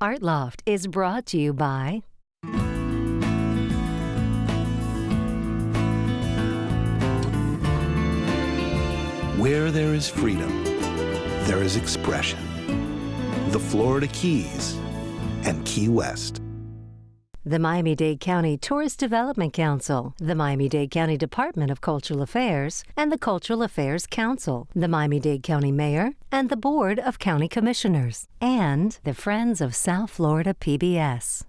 Art Loft is brought to you by Where there is freedom, there is expression. The Florida Keys and Key West. the Miami-Dade County Tourist Development Council, the Miami-Dade County Department of Cultural Affairs, and the Cultural Affairs Council, the Miami-Dade County Mayor, and the Board of County Commissioners, and the Friends of South Florida PBS.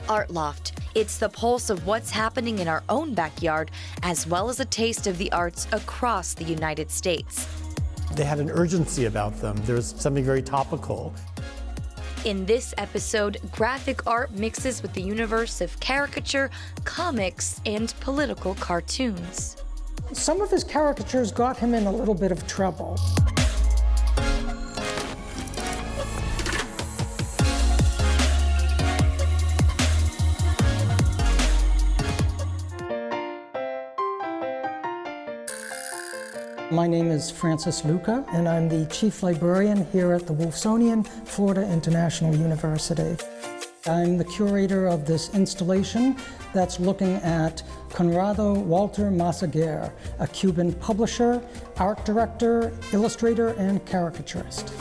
Art Loft. It's the pulse of what's happening in our own backyard, as well as a taste of the arts across the United States. They had an urgency about them. There was something very topical. In this episode, graphic art mixes with the universe of caricature, comics, and political cartoons. Some of his caricatures got him in a little bit of trouble. My name is Francis Luca, and I'm the Chief Librarian here at the Wolfsonian Florida International University. I'm the curator of this installation that's looking at Conrado Walter Massaguer, a Cuban publisher, art director, illustrator, and caricaturist.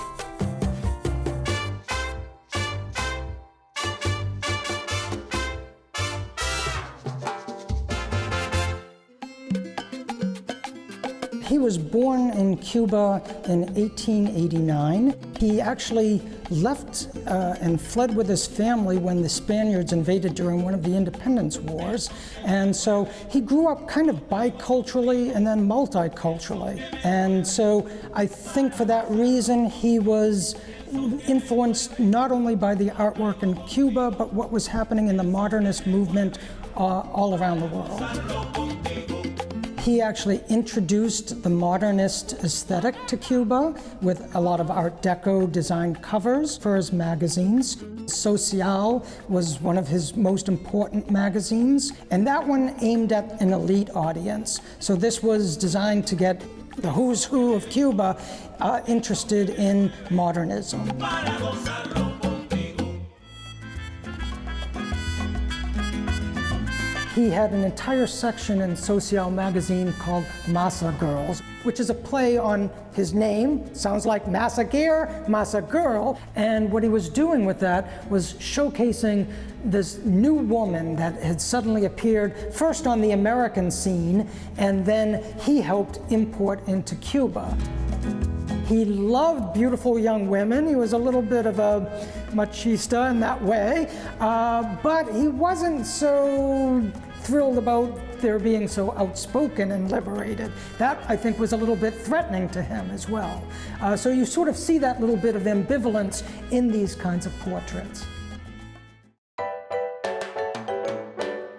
He was born in Cuba in 1889. He actually left and fled with his family when the Spaniards invaded during one of the independence wars. And so he grew up kind of biculturally and then multiculturally. And so I think for that reason he was influenced not only by the artwork in Cuba, but what was happening in the modernist movement all around the world. He actually introduced the modernist aesthetic to Cuba with a lot of Art Deco designed covers for his magazines. Social was one of his most important magazines, and that one aimed at an elite audience. So this was designed to get the who's who of Cuba interested in modernism. He had an entire section in Social magazine called Massa Girls, which is a play on his name. Sounds like Massaguer, Massa Girl. And what he was doing with that was showcasing this new woman that had suddenly appeared first on the American scene, and then he helped import into Cuba. He loved beautiful young women. He was a little bit of a machista in that way, but he wasn't so thrilled about their being so outspoken and liberated. That, I think, was a little bit threatening to him as well. So you sort of see that little bit of ambivalence in these kinds of portraits.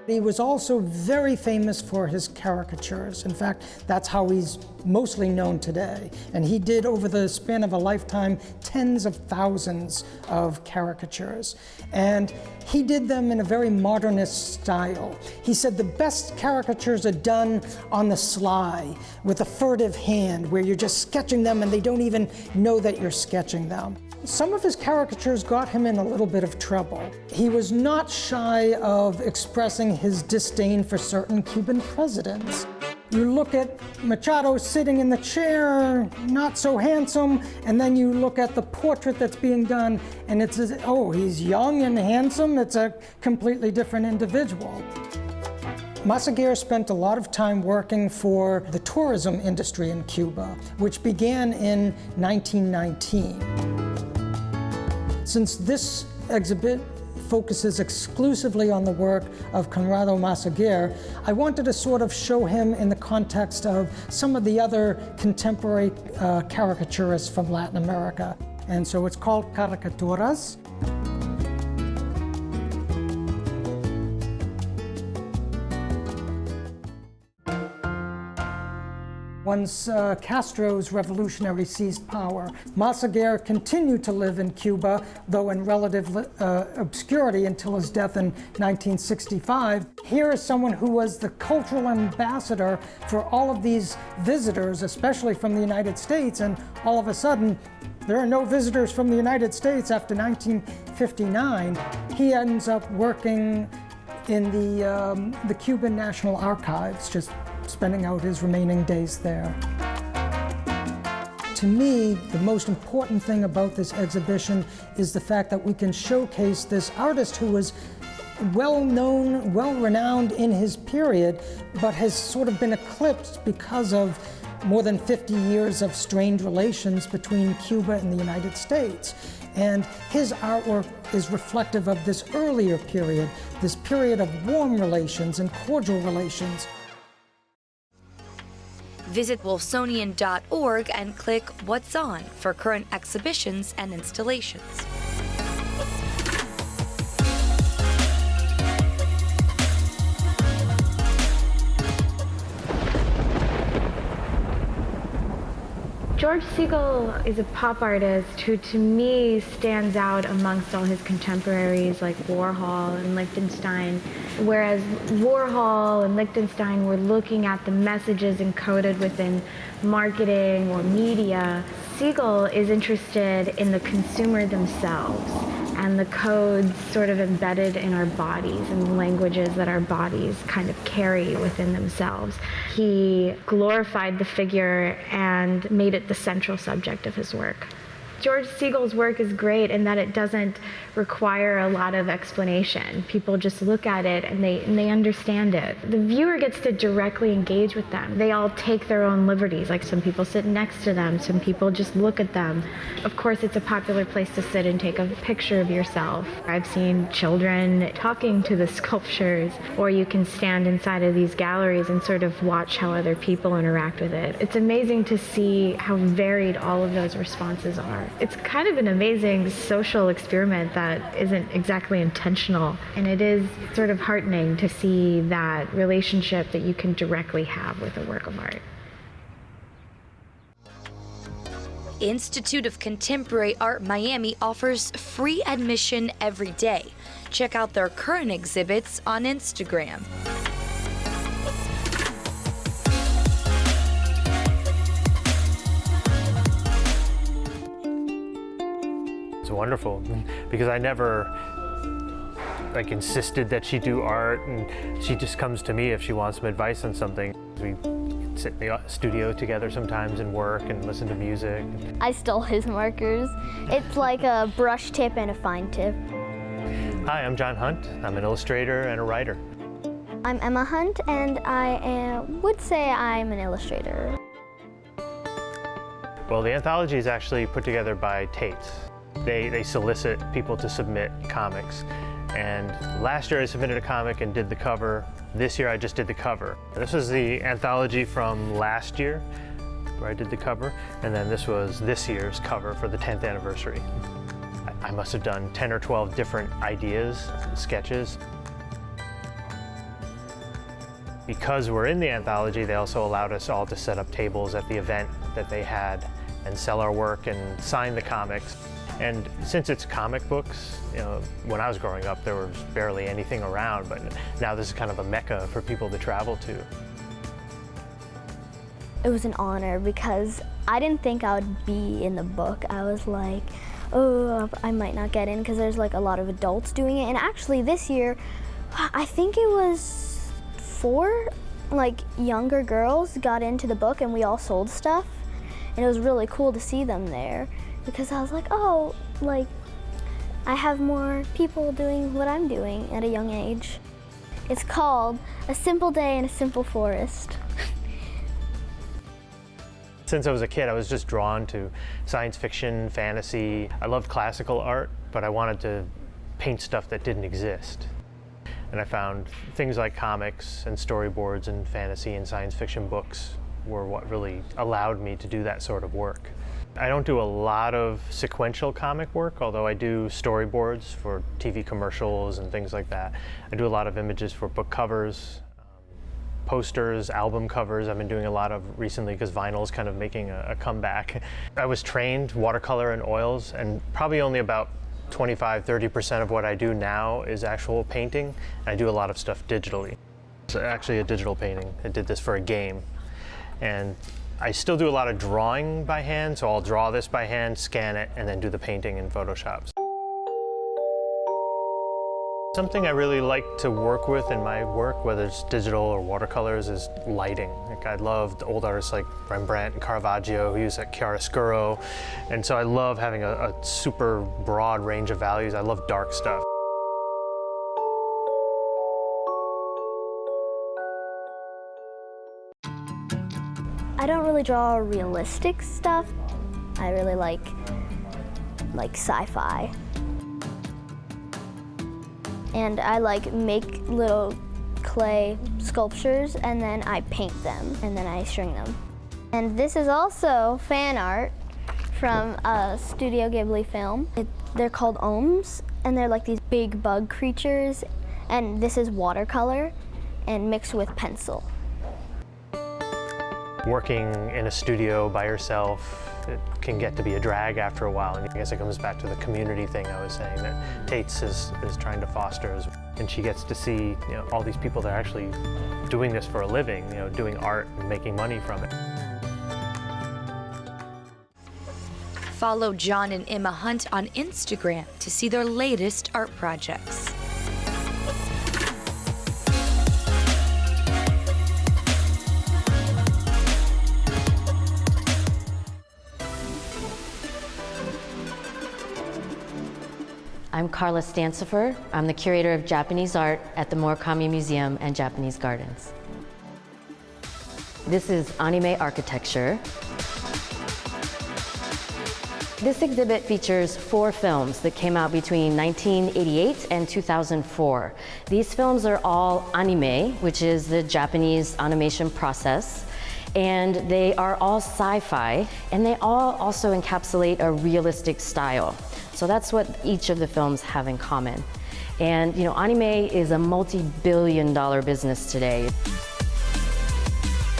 He was also very famous for his caricatures. In fact, that's how he's mostly known today. And he did, over the span of a lifetime, tens of thousands of caricatures. And he did them in a very modernist style. He said the best caricatures are done on the sly, with a furtive hand, where you're just sketching them and they don't even know that you're sketching them. Some of his caricatures got him in a little bit of trouble. He was not shy of expressing his disdain for certain Cuban presidents. You look at Machado sitting in the chair, not so handsome, and then you look at the portrait that's being done, and it's, oh, he's young and handsome. It's a completely different individual. Massaguer spent a lot of time working for the tourism industry in Cuba, which began in 1919. Since this exhibit focuses exclusively on the work of Conrado Massaguer, I wanted to sort of show him in the context of some of the other contemporary caricaturists from Latin America. And so it's called Caricaturas. Once Castro's revolutionary seized power, Massaguer continued to live in Cuba, though in relative obscurity until his death in 1965. Here is someone who was the cultural ambassador for all of these visitors, especially from the United States, and all of a sudden, there are no visitors from the United States after 1959. He ends up working in the Cuban National Archives, just spending out his remaining days there. To me, the most important thing about this exhibition is the fact that we can showcase this artist who was well-known, well-renowned in his period, but has sort of been eclipsed because of more than 50 years of strained relations between Cuba and the United States. And his artwork is reflective of this earlier period, this period of warm relations and cordial relations. Visit wolfsonian.org and click What's On for current exhibitions and installations. George Segal is a pop artist who, to me, stands out amongst all his contemporaries like Warhol and Lichtenstein. Whereas Warhol and Lichtenstein were looking at the messages encoded within marketing or media, Segal is interested in the consumer themselves and the codes sort of embedded in our bodies and languages that our bodies kind of carry within themselves. He glorified the figure and made it the central subject of his work. George Segal's work is great in that it doesn't require a lot of explanation. People just look at it and they understand it. The viewer gets to directly engage with them. They all take their own liberties, like some people sit next to them, some people just look at them. Of course, it's a popular place to sit and take a picture of yourself. I've seen children talking to the sculptures, or you can stand inside of these galleries and sort of watch how other people interact with it. It's amazing to see how varied all of those responses are. It's kind of an amazing social experiment that isn't exactly intentional, and it is sort of heartening to see that relationship that you can directly have with a work of art. Institute of Contemporary Art Miami offers free admission every day. Check out their current exhibits on Instagram. It's wonderful because I never insisted that she do art, and she just comes to me if she wants some advice on something. We sit in the studio together sometimes and work and listen to music. I stole his markers. It's like a brush tip and a fine tip. Hi, I'm John Hunt. I'm an illustrator and a writer. I'm Emma Hunt, and I would say I'm an illustrator. Well, the anthology is actually put together by Tate's. They solicit people to submit comics. And last year I submitted a comic and did the cover. This year I just did the cover. This was the anthology from last year where I did the cover. And then this was this year's cover for the 10th anniversary. I must have done 10 or 12 different ideas, sketches. Because we're in the anthology, they also allowed us all to set up tables at the event that they had and sell our work and sign the comics. And since it's comic books, when I was growing up, there was barely anything around, but now this is kind of a mecca for people to travel to. It was an honor because I didn't think I would be in the book. I was like, oh, I might not get in because there's like a lot of adults doing it. And actually this year, I think it was 4 younger girls got into the book and we all sold stuff. And it was really cool to see them there because I was like, oh, I have more people doing what I'm doing at a young age. It's called A Simple Day in a Simple Forest. Since I was a kid, I was just drawn to science fiction, fantasy. I loved classical art, but I wanted to paint stuff that didn't exist. And I found things like comics and storyboards and fantasy and science fiction books were what really allowed me to do that sort of work. I don't do a lot of sequential comic work, although I do storyboards for TV commercials and things like that. I do a lot of images for book covers. posters, album covers. I've been doing a lot of recently because vinyl is kind of making a comeback. I was trained watercolor and oils, and probably only about 25–30% of what I do now is actual painting. I do a lot of stuff digitally. It's actually a digital painting. I did this for a game. And I still do a lot of drawing by hand, so I'll draw this by hand, scan it, and then do the painting in Photoshop. Something I really like to work with in my work, whether it's digital or watercolors, is lighting. Like, I love the old artists like Rembrandt and Caravaggio who use chiaroscuro, and so I love having a super broad range of values. I love dark stuff. I don't really draw realistic stuff. I really like sci-fi. And I make little clay sculptures, and then I paint them, and then I string them. And this is also fan art from a Studio Ghibli film. They're called ohms, and they're like these big bug creatures. And this is watercolor and mixed with pencil. Working in a studio by yourself, it can get to be a drag after a while, and I guess it comes back to the community thing I was saying that Tate's is trying to foster, and she gets to see, you know, all these people that are actually doing this for a living, you know, doing art and making money from it. Follow John and Emma Hunt on Instagram to see their latest art projects. I'm Carla Stancifer. I'm the curator of Japanese art at the Murakami Museum and Japanese Gardens. This is anime architecture. This exhibit features 4 films that came out between 1988 and 2004. These films are all anime, which is the Japanese animation process, and they are all sci-fi, and they all also encapsulate a realistic style. So that's what each of the films have in common. And you know, anime is a multi-billion-dollar business today.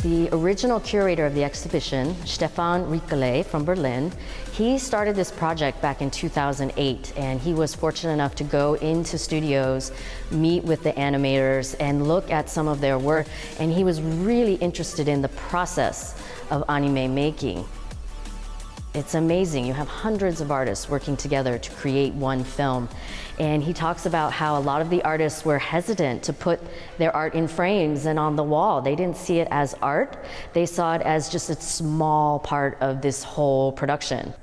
The original curator of the exhibition, Stefan Rickele from Berlin, he started this project back in 2008, and he was fortunate enough to go into studios, meet with the animators, and look at some of their work, and he was really interested in the process of anime making. It's amazing. You have hundreds of artists working together to create one film. And he talks about how a lot of the artists were hesitant to put their art in frames and on the wall. They didn't see it as art. They saw it as just a small part of this whole production.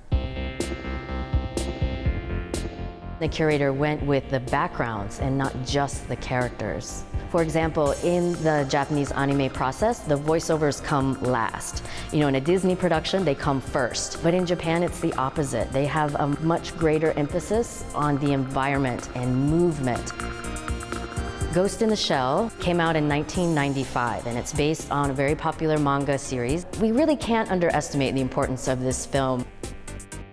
The curator went with the backgrounds and not just the characters. For example, in the Japanese anime process, the voiceovers come last. You know, in a Disney production, they come first. But in Japan, it's the opposite. They have a much greater emphasis on the environment and movement. Ghost in the Shell came out in 1995, and it's based on a very popular manga series. We really can't underestimate the importance of this film.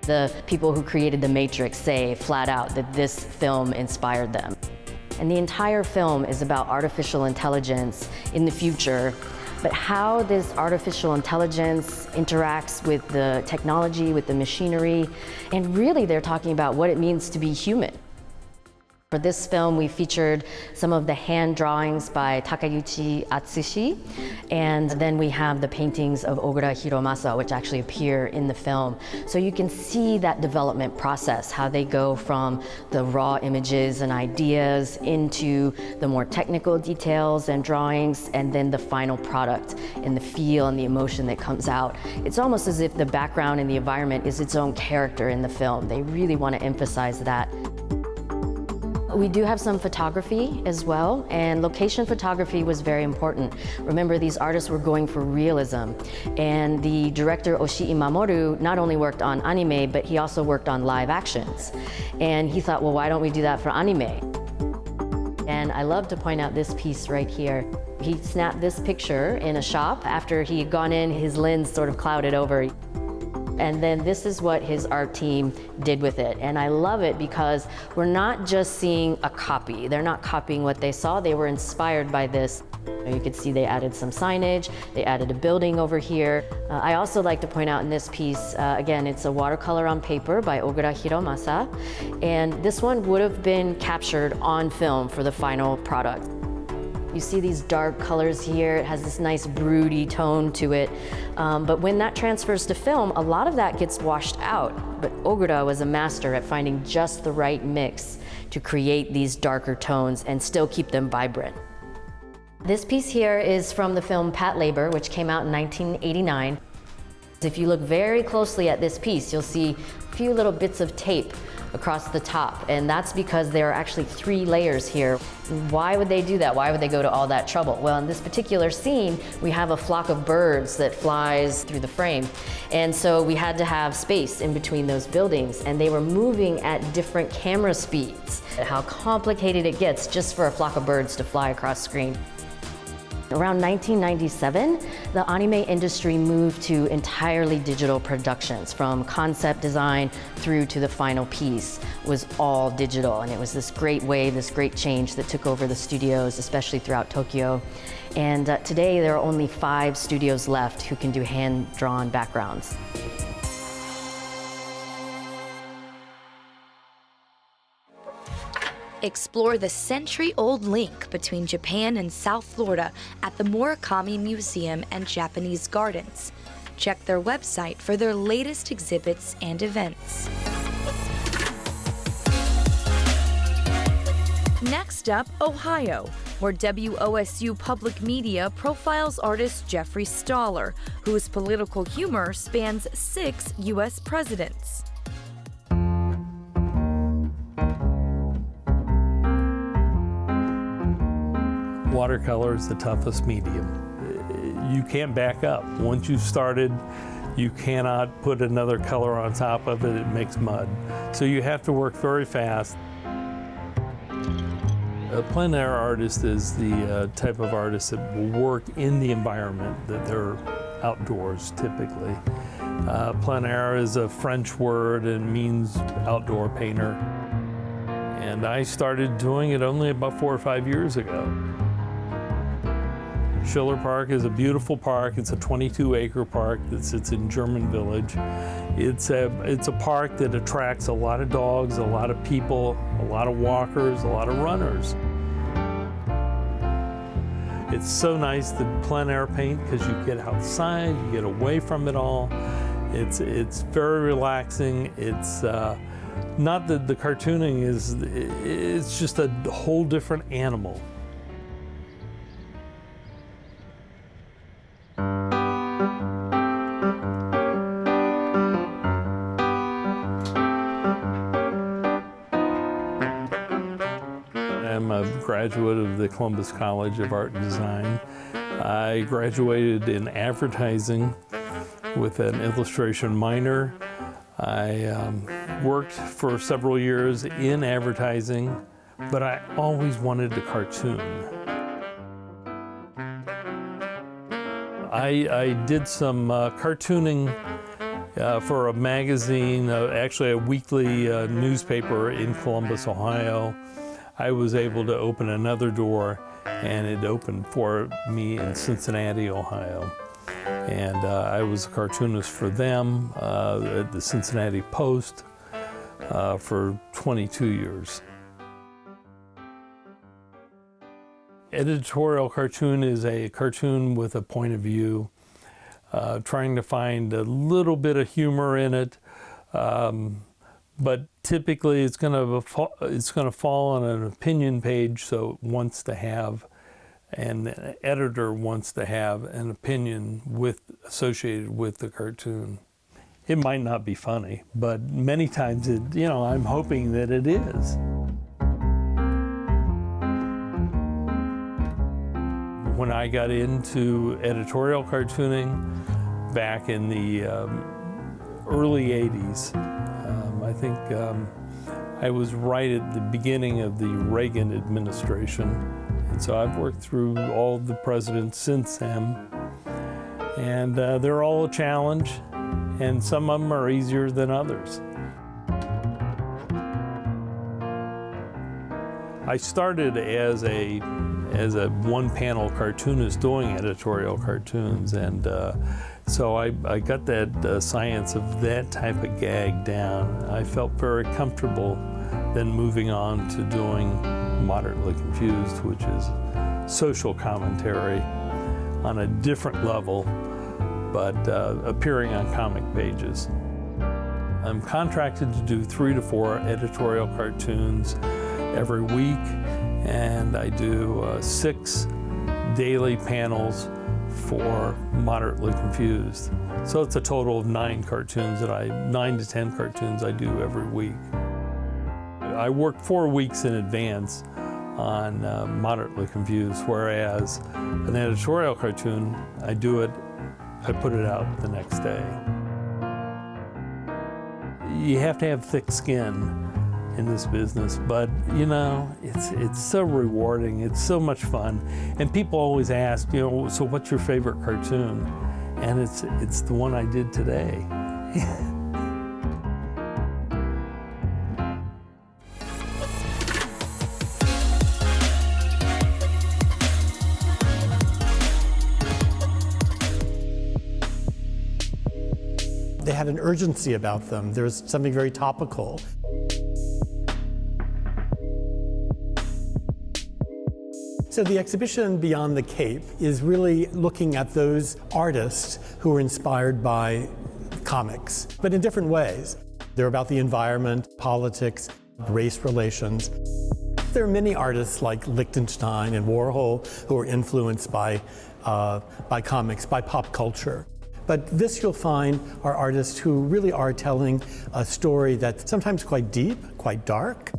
The people who created The Matrix say flat out that this film inspired them. And the entire film is about artificial intelligence in the future, but how this artificial intelligence interacts with the technology, with the machinery, and really they're talking about what it means to be human. For this film, we featured some of the hand drawings by Takayuchi Atsushi, and then we have the paintings of Ogura Hiromasa, which actually appear in the film. So you can see that development process, how they go from the raw images and ideas into the more technical details and drawings, and then the final product and the feel and the emotion that comes out. It's almost as if the background and the environment is its own character in the film. They really want to emphasize that. We do have some photography as well, and location photography was very important. Remember, these artists were going for realism, and the director Oshii Mamoru not only worked on anime, but he also worked on live actions. And he thought, well, why don't we do that for anime? And I love to point out this piece right here. He snapped this picture in a shop after he had gone in, his lens sort of clouded over. And then this is what his art team did with it. And I love it because we're not just seeing a copy. They're not copying what they saw. They were inspired by this. You could see they added some signage. They added a building over here. I also like to point out in this piece, again, it's a watercolor on paper by Ogura Hiromasa. And this one would have been captured on film for the final product. You see these dark colors here. It has this nice broody tone to it. But when that transfers to film, a lot of that gets washed out. But Ogura was a master at finding just the right mix to create these darker tones and still keep them vibrant. This piece here is from the film Patlabor, which came out in 1989. If you look very closely at this piece, you'll see a few little bits of tape across the top, and that's because there are actually 3 layers here. Why would they do that? Why would they go to all that trouble? Well, in this particular scene, we have a flock of birds that flies through the frame, and so we had to have space in between those buildings, and they were moving at different camera speeds. How complicated it gets just for a flock of birds to fly across screen. Around 1997, the anime industry moved to entirely digital productions. From concept design through to the final piece was all digital, and it was this great wave, this great change that took over the studios, especially throughout Tokyo. And today there are only 5 studios left who can do hand-drawn backgrounds. Explore the century-old link between Japan and South Florida at the Murakami Museum and Japanese Gardens. Check their website for their latest exhibits and events. Next up, Ohio, where WOSU Public Media profiles artist Jeffrey Staller, whose political humor spans 6 U.S. presidents. Watercolor is the toughest medium. You can't back up. Once you've started, you cannot put another color on top of it. It makes mud. So you have to work very fast. A plein air artist is the type of artist that will work in the environment, that they're outdoors typically. Plein air is a French word and means outdoor painter. And I started doing it only about 4 or 5 years ago. Schiller Park is a beautiful park. It's a 22-acre park that sits in German Village. It's a park that attracts a lot of dogs, a lot of people, a lot of walkers, a lot of runners. It's so nice to plein air paint because you get outside, you get away from it all. It's very relaxing. It's not that the cartooning is, it's just a whole different animal. I'm a graduate of the Columbus College of Art and Design. I graduated in advertising with an illustration minor. I worked for several years in advertising, but I always wanted to cartoon. I did some cartooning for a magazine, actually a weekly newspaper in Columbus, Ohio. I was able to open another door, and it opened for me in Cincinnati, Ohio. And I was a cartoonist for them at the Cincinnati Post for 22 years. Editorial cartoon is a cartoon with a point of view, trying to find a little bit of humor in it, but typically it's going to fall on an opinion page, so it wants to have, and the editor wants to have an opinion associated with the cartoon. It might not be funny, but many times I'm hoping that it is. When I got into editorial cartooning back in the early 80s, I think I was right at the beginning of the Reagan administration. And so I've worked through all of the presidents since then. And they're all a challenge. and some of them are easier than others. I started as a one-panel cartoonist doing editorial cartoons, and so I got that science of that type of gag down. I felt very comfortable then moving on to doing Moderately Confused, which is social commentary on a different level, but appearing on comic pages. I'm contracted to do 3 to 4 editorial cartoons every week, and I do 6 daily panels for Moderately Confused. So it's a total of 9 to 10 cartoons I do every week. I work 4 weeks in advance on Moderately Confused, whereas an editorial cartoon, I put it out the next day. You have to have thick skin in this business, but you know, it's so rewarding, it's so much fun. And people always ask, you know, so what's your favorite cartoon? And it's the one I did today. They had an urgency about them. There was something very topical. So the exhibition Beyond the Cape is really looking at those artists who were inspired by comics, but in different ways. They're about the environment, politics, race relations. There are many artists like Lichtenstein and Warhol who are influenced by comics, by pop culture. But this you'll find are artists who really are telling a story that's sometimes quite deep, quite dark.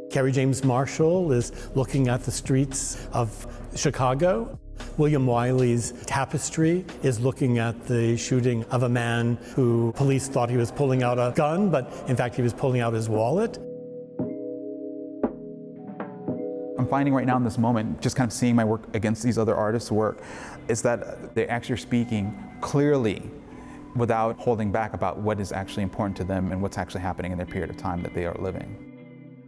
Kerry James Marshall is looking at the streets of Chicago. William Wiley's Tapestry is looking at the shooting of a man who police thought he was pulling out a gun, but in fact he was pulling out his wallet. I'm finding right now in this moment, just kind of seeing my work against these other artists' work, is that they actually are speaking clearly without holding back about what is actually important to them and what's actually happening in their period of time that they are living.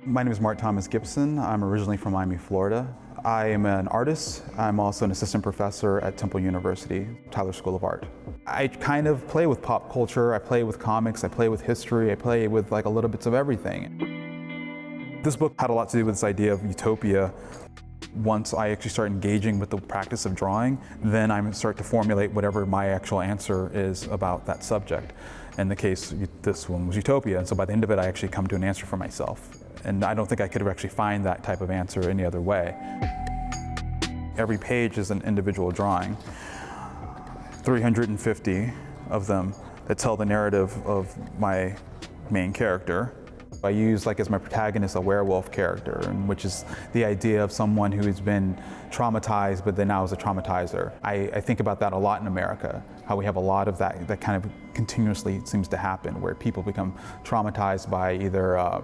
My name is Mark Thomas Gibson. I'm originally from Miami, Florida. I am an artist. I'm also an assistant professor at Temple University, Tyler School of Art. I kind of play with pop culture, I play with comics, I play with history, I play with like a little bits of everything. This book had a lot to do with this idea of utopia. Once I actually start engaging with the practice of drawing, then I start to formulate whatever my actual answer is about that subject. In the case, this one was utopia, and so by the end of it, I actually come to an answer for myself. And I don't think I could actually find that type of answer any other way. Every page is an individual drawing, 350 of them that tell the narrative of my main character. I use as my protagonist a werewolf character, which is the idea of someone who has been traumatized but then now is a traumatizer. I think about that a lot in America, how we have a lot of that kind of continuously seems to happen, where people become traumatized by either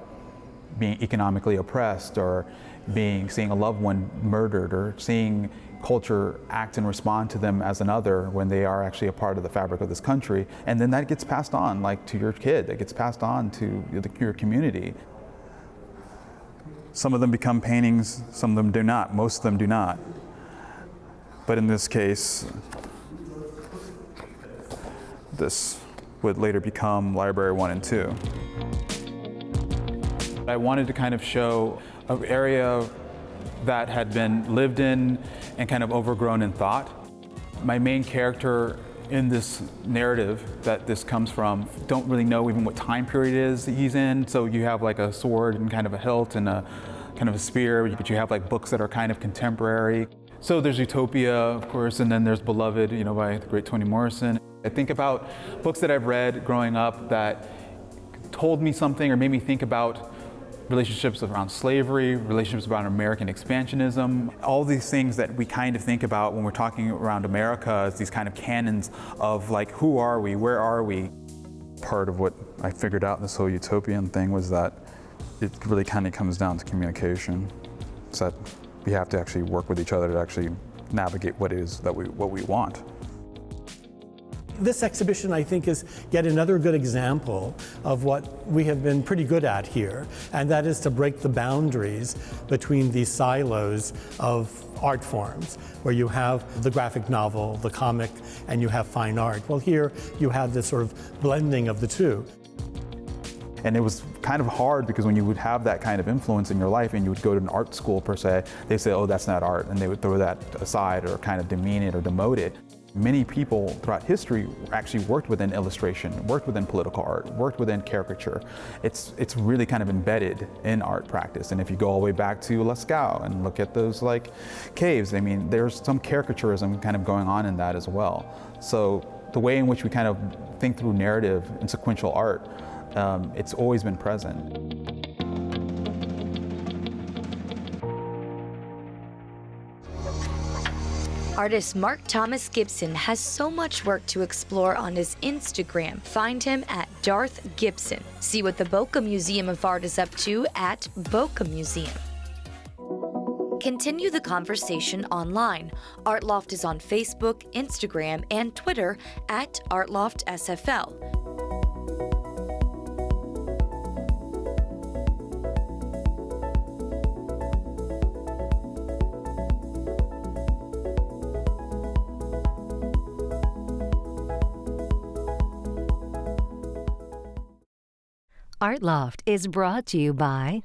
being economically oppressed or seeing a loved one murdered or seeing culture act and respond to them as another when they are actually a part of the fabric of this country. And then that gets passed on to your kid, that gets passed on to your community. Some of them become paintings, some of them do not, most of them do not. But in this case, this would later become Library 1 and 2. I wanted to kind of show an area that had been lived in and kind of overgrown in thought. My main character in this narrative that this comes from don't really know even what time period it is that he's in. So you have like a sword and kind of a hilt and a kind of a spear, but you have like books that are kind of contemporary. So there's Utopia, of course, and then there's Beloved, by the great Toni Morrison. I think about books that I've read growing up that told me something or made me think about relationships around slavery, relationships around American expansionism, all these things that we kind of think about when we're talking around America as these kind of canons of who are we, where are we? Part of what I figured out in this whole utopian thing was that it really kind of comes down to communication. It's that we have to actually work with each other to actually navigate what we want. This exhibition, I think, is yet another good example of what we have been pretty good at here, and that is to break the boundaries between these silos of art forms, where you have the graphic novel, the comic, and you have fine art. Well, here you have this sort of blending of the two. And it was kind of hard because when you would have that kind of influence in your life and you would go to an art school per se, they say, oh, that's not art, and they would throw that aside or kind of demean it or demote it. Many people throughout history actually worked within illustration, worked within political art, worked within caricature. It's really kind of embedded in art practice. And if you go all the way back to Lascaux and look at those like caves, I mean, there's some caricaturism kind of going on in that as well. So the way in which we kind of think through narrative and sequential art, it's always been present. Artist Mark Thomas Gibson has so much work to explore on his Instagram. Find him at Darth Gibson. See what the Boca Museum of Art is up to at Boca Museum. Continue the conversation online. Art Loft is on Facebook, Instagram, and Twitter at ArtLoftSFL. Art Loft is brought to you by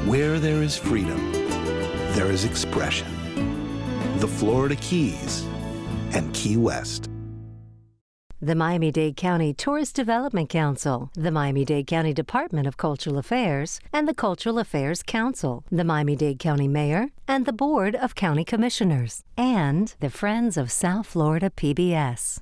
Where there is freedom, there is expression. The Florida Keys and Key West. the Miami-Dade County Tourist Development Council, the Miami-Dade County Department of Cultural Affairs, and the Cultural Affairs Council, the Miami-Dade County Mayor, and the Board of County Commissioners, and the Friends of South Florida PBS.